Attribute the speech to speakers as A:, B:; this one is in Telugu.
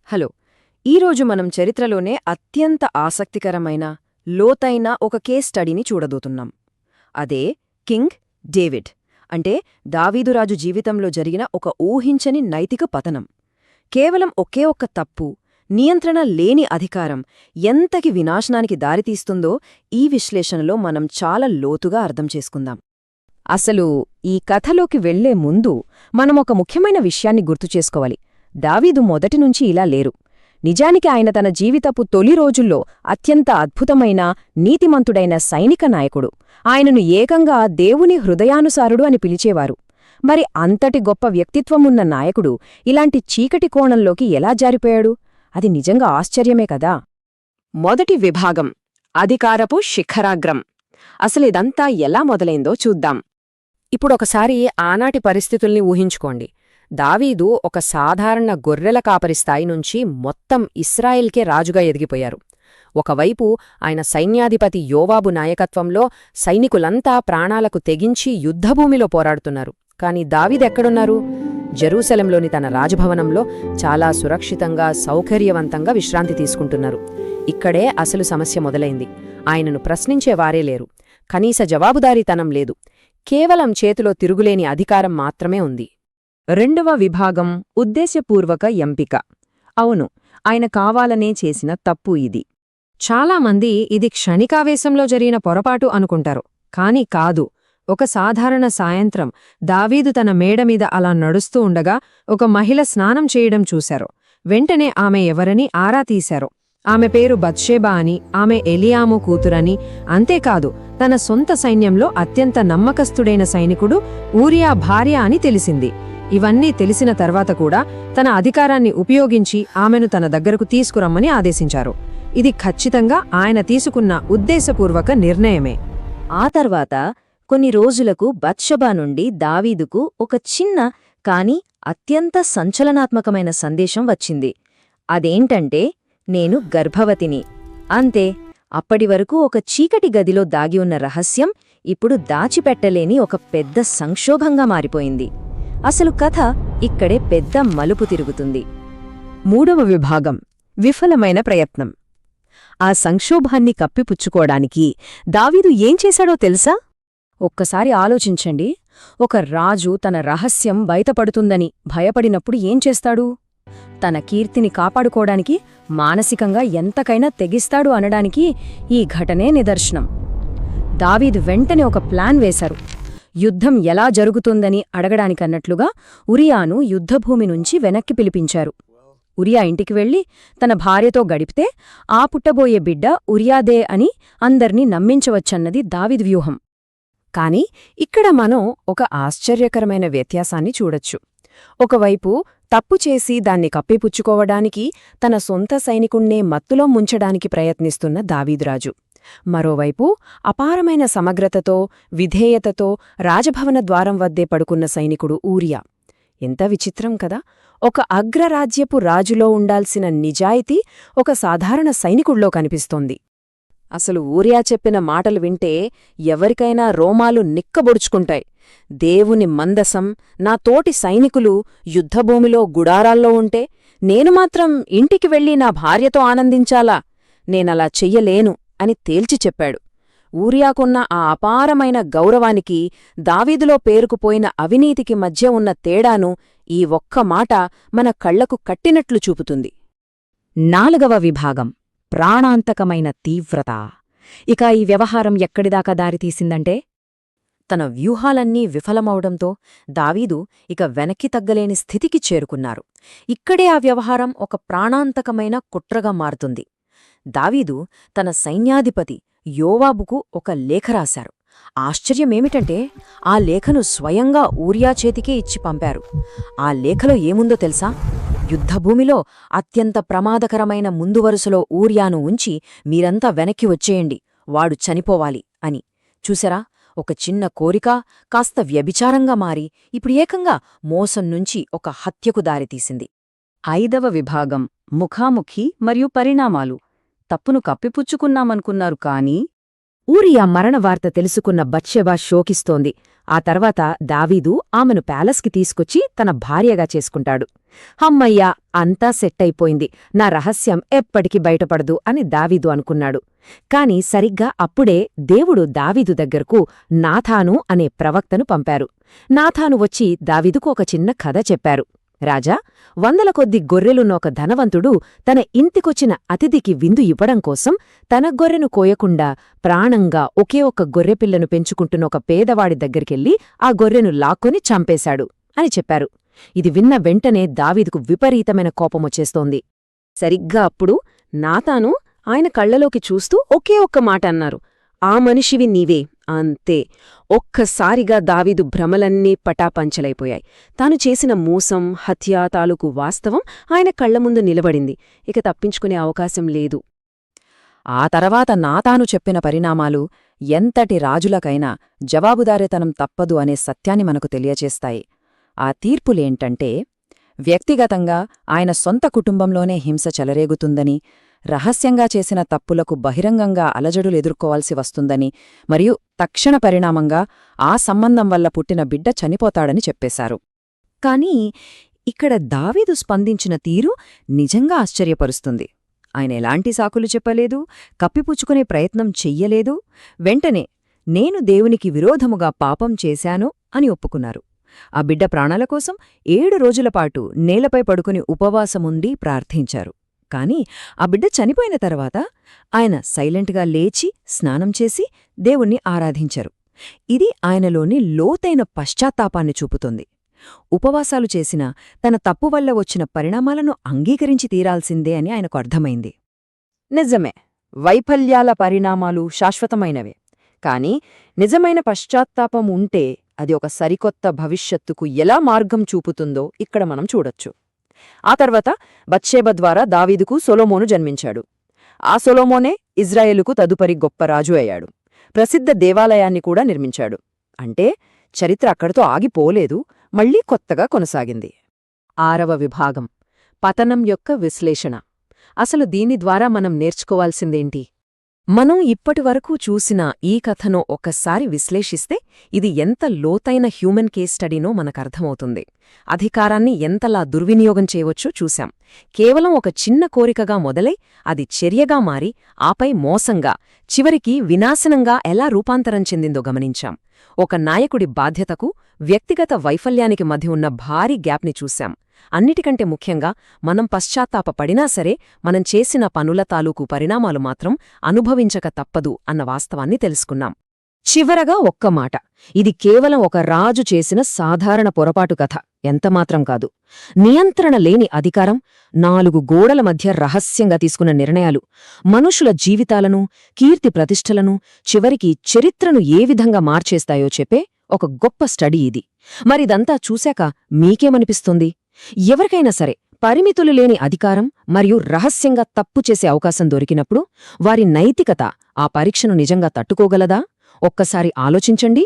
A: హలో. ఈరోజు మనం చరిత్రలోనే అత్యంత ఆసక్తికరమైన లోతైన ఒక కేస్ స్టడీని చూడబోతున్నాం. అదే కింగ్ డేవిడ్, అంటే దావీదురాజు జీవితంలో జరిగిన ఒక ఊహించని నైతిక పతనం. కేవలం ఒకే ఒక్క తప్పు, నియంత్రణ లేని అధికారం ఎంతకి వినాశనానికి దారితీస్తుందో ఈ విశ్లేషణలో మనం చాలా లోతుగా అర్థం చేసుకుందాం. అసలు ఈ కథలోకి వెళ్లే ముందు మనం ఒక ముఖ్యమైన విషయాన్ని గుర్తుచేసుకోవాలి. దావీదు మొదటినుంచి ఇలా లేరు. నిజానికి ఆయన తన జీవితపు తొలి రోజుల్లో అత్యంత అద్భుతమైన, నీతిమంతుడైన సైనిక నాయకుడు. ఆయనను ఏకంగా దేవుని హృదయానుసారుడు అని పిలిచేవారు. మరి అంతటి గొప్ప వ్యక్తిత్వమున్న నాయకుడు ఇలాంటి చీకటి కోణంలోకి ఎలా జారిపోయాడు? అది నిజంగా ఆశ్చర్యమే కదా. మొదటి విభాగం, అధికారపు శిఖరాగ్రం. అసలిదంతా ఎలా మొదలైందో చూద్దాం. ఇప్పుడొకసారి ఆనాటి పరిస్థితుల్ని ఊహించుకోండి. దావీదు ఒక సాధారణ గొర్రెల కాపరి స్థాయి నుంచి మొత్తం ఇస్రాయిల్కే రాజుగా ఎదిగిపోయారు. ఒకవైపు ఆయన సైన్యాధిపతి యోవాబు నాయకత్వంలో సైనికులంతా ప్రాణాలకు తెగించి యుద్ధభూమిలో పోరాడుతున్నారు. కాని దావీదెక్కడున్నారు? జెరూసలంలోని తన రాజభవనంలో చాలా సురక్షితంగా, సౌకర్యవంతంగా విశ్రాంతి తీసుకుంటున్నారు. ఇక్కడే అసలు సమస్య మొదలైంది. ఆయనను ప్రశ్నించేవారే లేరు. కనీస జవాబుదారీతనం లేదు. కేవలం చేతిలో తిరుగులేని అధికారం మాత్రమే ఉంది. రెండవ విభాగం, ఉద్దేశపూర్వక ఎంపిక. అవును, ఆయన కావాలనే చేసిన తప్పు ఇది. చాలామంది ఇది క్షణికావేశంలో జరిగిన పొరపాటు అనుకుంటారు. కాని కాదు. ఒక సాధారణ సాయంత్రం దావీదు తన మేడమీద అలా నడుస్తూ ఉండగా ఒక మహిళ స్నానం చేయడం చూశారు. వెంటనే ఆమె ఎవరని ఆరా తీశారు. ఆమె పేరు బత్షేబా అని, ఆమె ఎలియాము కూతురని. అంతేకాదు, తన సొంత సైన్యంలో అత్యంత నమ్మకస్తుడైన సైనికుడు ఊరియా భార్య అని తెలిసింది. ఇవన్నీ తెలిసిన తర్వాత కూడా తన అధికారాన్ని ఉపయోగించి ఆమెను తన దగ్గరకు తీసుకురమ్మని ఆదేశించారు. ఇది ఖచ్చితంగా ఆయన తీసుకున్న ఉద్దేశపూర్వక నిర్ణయమే.
B: ఆ తర్వాత కొన్ని రోజులకు బత్షెబా నుండి దావీదుకు ఒక చిన్న కాని అత్యంత సంచలనాత్మకమైన సందేశం వచ్చింది. అదేంటంటే, నేను గర్భవతిని. అంతే. అప్పటివరకు ఒక చీకటి గదిలో దాగి ఉన్న రహస్యం ఇప్పుడు దాచిపెట్టలేని ఒక పెద్ద సంక్షోభంగా మారిపోయింది. అసలు కథ ఇక్కడే పెద్ద మలుపు తిరుగుతుంది.
A: మూడవ విభాగం, విఫలమైన ప్రయత్నం. ఆ సంక్షోభాన్ని కప్పిపుచ్చుకోవడానికి దావీదు ఏం చేశాడో తెలుసా? ఒక్కసారి ఆలోచించండి. ఒక రాజు తన రహస్యం బయటపడుతుందని భయపడినప్పుడు ఏం చేస్తాడు? తన కీర్తిని కాపాడుకోవడానికి మానసికంగా ఎంతకైనా తెగిస్తాడు అనడానికి ఈ ఘటనే నిదర్శనం. దావీదు వెంటనే ఒక ప్లాన్ వేశారు. యుద్ధం ఎలా జరుగుతుందని అడగడానికన్నట్లుగా ఉరియాను యుద్ధభూమి నుంచి వెనక్కి పిలిపించారు. ఉరియా ఇంటికి వెళ్లి తన భార్యతో గడిపితే ఆ పుట్టబోయే బిడ్డ ఉరియాదే అని అందర్నీ నమ్మించవచ్చన్నది దావీదు వ్యూహం. కాని ఇక్కడ మనం ఒక ఆశ్చర్యకరమైన వ్యత్యాసాన్ని చూడొచ్చు. ఒకవైపు తప్పు చేసి దాన్ని కప్పిపుచ్చుకోవడానికి తన సొంత సైనికుణ్ణే మత్తులో ముంచడానికి ప్రయత్నిస్తున్న దావీదురాజు. మరోవైపు అపారమైన సమగ్రతతో, విధేయతతో రాజభవన ద్వారం వద్దే పడుకున్న సైనికుడు ఊరియా. ఎంత విచిత్రం కదా. ఒక అగ్రరాజ్యపు రాజులో ఉండాల్సిన నిజాయితీ ఒక సాధారణ సైనికుడిలో కనిపిస్తోంది. అసలు ఊరియా చెప్పిన మాటలు వింటే ఎవరికైనా రోమాలు నిక్కబొడుచుకుంటాయి. దేవుని మందసం, నా తోటి సైనికులు యుద్ధభూమిలో గుడారాల్లో ఉంటే నేను మాత్రం ఇంటికి వెళ్లి నా భార్యతో ఆనందించాలా? నేనలా చెయ్యలేను అని తేల్చి చెప్పాడు. ఊరియాకున్న ఆ అపారమైన గౌరవానికి, దావీదులో పేరుకుపోయిన అవినీతికి మధ్య ఉన్న తేడాను ఈ ఒక్క మాట మన కళ్లకు కట్టినట్లు చూపుతుంది.
B: నాలుగవ విభాగం, ప్రాణాంతకమైన తీవ్రత. ఇక ఈ వ్యవహారం ఎక్కడిదాకా దారితీసిందంటే, తన వ్యూహాలన్నీ విఫలమవడంతో దావీదు ఇక వెనక్కి తగ్గలేని స్థితికి చేరుకున్నారు. ఇక్కడే ఆ వ్యవహారం ఒక ప్రాణాంతకమైన కుట్రగా మారుతుంది. దావీదు తన సైన్యాధిపతి యోవాబుకు ఒక లేఖ రాశారు. ఆశ్చర్యమేమిటంటే, ఆ లేఖను స్వయంగా ఊరియా చేతికే ఇచ్చి పంపారు. ఆ లేఖలో ఏముందో తెలుసా? యుద్ధభూమిలో అత్యంత ప్రమాదకరమైన ముందు వరుసలో ఊరియాను ఉంచి మీరంతా వెనక్కి వచ్చేయండి, వాడు చనిపోవాలి అని. చూసారా, ఒక చిన్న కోరిక కాస్త వ్యభిచారంగా మారి ఇప్పుడు ఏకంగా మోసం నుంచి ఒక హత్యకు దారితీసింది.
A: ఐదవ విభాగం, ముఖాముఖి మరియు పరిణామాలు. తప్పును కప్పిపుచ్చుకున్నామనుకున్నారు కాని
B: ఊరియా మరణవార్త తెలుసుకున్న బత్షెబా శోకిస్తోంది. ఆ తర్వాత దావీదు ఆమెను ప్యాలెస్కి తీసుకొచ్చి తన భార్యగా చేసుకుంటాడు. హమ్మయ్యా, అంతా సెట్ అయిపోయింది, నా రహస్యం ఎప్పటికీ బయటపడదు అని దావీదు అనుకున్నాడు. కాని సరిగ్గా అప్పుడే దేవుడు దావీదు దగ్గరకు నాథాను అనే ప్రవక్తను పంపారు. నాథాను వచ్చి దావీదుకు ఒక చిన్న కథ చెప్పారు. రాజా, 100 కొద్ది గొర్రెలున్న ఒక ధనవంతుడు తన ఇంటికొచ్చిన అతిథికి విందు ఇవ్వడం కోసం తన గొర్రెను కోయకుండా ప్రాణంగా ఒకే ఒక్క గొర్రెపిల్లను పెంచుకుంటున్న ఒక పేదవాడి దగ్గరికెళ్ళి ఆ గొర్రెను లాక్కొని చంపేశాడు అని చెప్పారు. ఇది విన్న వెంటనే దావీదుకు విపరీతమైన కోపమొచ్చేస్తోంది. సరిగ్గా అప్పుడు నాతాను ఆయన కళ్లలోకి చూస్తూ ఒకే ఒక్క మాట అన్నారు, ఆ మనిషివి నీవే. అంతే. ఒక్కసారిగా దావీదు భ్రమలన్నీ పటాపంచలైపోయాయి. తాను చేసిన మోసం, హత్య తాలూకు వాస్తవం ఆయన కళ్లముందు నిలబడింది. ఇక తప్పించుకునే అవకాశం లేదు.
A: ఆ తర్వాత నాతాను చెప్పిన పరిణామాలు ఎంతటి రాజులకైనా జవాబుదారీతనం తప్పదు అనే సత్యాన్ని మనకు తెలియచేస్తాయి. ఆ తీర్పులేంటంటే, వ్యక్తిగతంగా ఆయన సొంత కుటుంబంలోనే హింస చెలరేగుతుందని, రహస్యంగా చేసిన తప్పులకు బహిరంగంగా అలజడులెదుర్కోవాల్సి వస్తుందని, మరియు తక్షణ పరిణామంగా ఆ సంబంధం వల్ల పుట్టిన బిడ్డ చనిపోతాడని చెప్పేశారు. కానీ ఇక్కడ దావీదు స్పందించిన తీరు నిజంగా ఆశ్చర్యపరుస్తుంది. ఆయన ఎలాంటి సాకులు చెప్పలేదు, కప్పిపుచ్చుకునే ప్రయత్నం చెయ్యలేదు. వెంటనే నేను దేవునికి విరోధముగా పాపం చేశాను అని ఒప్పుకున్నారు. ఆ బిడ్డ ప్రాణాల కోసం 7 రోజులపాటు నేలపై పడుకుని ఉపవాసముండి ప్రార్థించారు. కాని ఆ బిడ్డ చనిపోయిన తర్వాత ఆయన సైలెంట్గా లేచి స్నానం చేసి దేవుణ్ణి ఆరాధించారు. ఇది ఆయనలోని లోతైన పశ్చాత్తాపాన్ని చూపుతుంది. ఉపవాసాలు చేసినా తన తప్పు వల్ల వచ్చిన పరిణామాలను అంగీకరించి తీరాల్సిందే అని ఆయనకు అర్థమైంది. నిజమే, వైఫల్యాల పరిణామాలు శాశ్వతమైనవే. కాని నిజమైన పశ్చాత్తాపం ఉంటే అది ఒక సరికొత్త భవిష్యత్తుకు ఎలా మార్గం చూపుతుందో ఇక్కడ మనం చూడొచ్చు. ఆ తర్వాత బత్షెబ ద్వారా దావీదుకు సొలొమోను జన్మించాడు. ఆ సొలొమోనే ఇజ్రాయేలుకు తదుపరి గొప్ప రాజు అయ్యాడు. ప్రసిద్ధ దేవాలయాన్ని కూడా నిర్మించాడు. అంటే చరిత్ర అక్కడితో ఆగిపోలేదు, మళ్లీ కొత్తగా కొనసాగింది.
B: 6వ విభాగం, పతనం యొక్క విశ్లేషణ. అసలు దీని ద్వారా మనం నేర్చుకోవాల్సిందేంటి?
A: మనం ఇప్పటివరకు చూసిన ఈ కథను ఒక్కసారి విశ్లేషిస్తే ఇది ఎంత లోతైన హ్యూమన్ కేస్ స్టడీనో మనకర్థమవుతుంది. అధికారాన్ని ఎంతలా దుర్వినియోగం చేయవచ్చో చూశాం. కేవలం ఒక చిన్న కోరికగా మొదలై అది చర్యగా మారి ఆపై మోసంగా, చివరికి వినాశనంగా ఎలా రూపాంతరం చెందిందో గమనించాం. ఒక నాయకుడి బాధ్యతకు, వ్యక్తిగత వైఫల్యానికి మధ్య ఉన్న భారీ గ్యాప్ని చూశాం. అన్నిటికంటే ముఖ్యంగా మనం పశ్చాత్తాపపడినా సరే మనం చేసిన పనుల తాలూకు పరిణామాలు మాత్రం అనుభవించక తప్పదు అన్న వాస్తవాన్ని తెలుసుకున్నాం. చివరగా ఒక్క మాట, ఇది కేవలం ఒక రాజు చేసిన సాధారణ పొరపాటు కథ ఎంతమాత్రం కాదు. నియంత్రణ లేని అధికారం, 4 గోడల మధ్య రహస్యంగా తీసుకున్న నిర్ణయాలు, మనుషుల జీవితాలను, కీర్తి ప్రతిష్టలను, చివరికి చరిత్రను ఏ విధంగా మార్చేస్తాయో చెప్పే ఒక గొప్ప స్టడీ ఇది. మరిదంతా చూశాక మీకేమనిపిస్తుంది? ఎవరికైనా సరే పరిమితులు లేని అధికారం మరియు రహస్యంగా తప్పు చేసే అవకాశం దొరికినప్పుడు వారి నైతికత ఆ పరీక్షను నిజంగా తట్టుకోగలదా? ఒక్కసారి ఆలోచించండి.